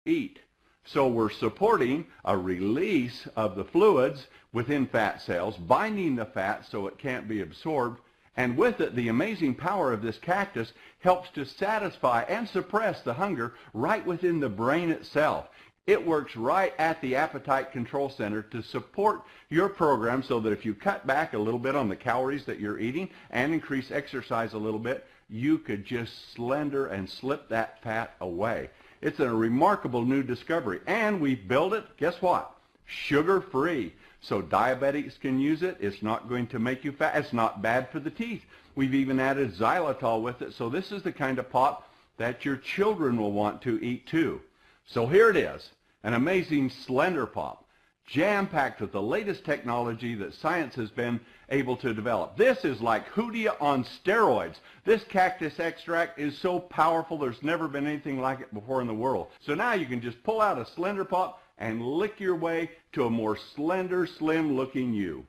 eat. So we're supporting a release of the fluids within fat cells, binding the fat so it can't be absorbed, and with it, the amazing power of this cactus helps to satisfy and suppress the hunger right within the brain itself. It works right at the appetite control center to support your program so that if you cut back a little bit on the calories that you're eating and increase exercise a little bit, you could just slender and slip that fat away. It's a remarkable new discovery, and we built it, guess what? Sugar-free. So diabetics can use it. It's not going to make you fat. It's not bad for the teeth. We've even added xylitol with it, so this is the kind of pop that your children will want to eat too. So here it is, an amazing Slender Pop, jam-packed with the latest technology that science has been able to develop. This is like Hoodia on steroids. This cactus extract is so powerful, there's never been anything like it before in the world. So now you can just pull out a Slender Pop and lick your way to a more slender, slim-looking you.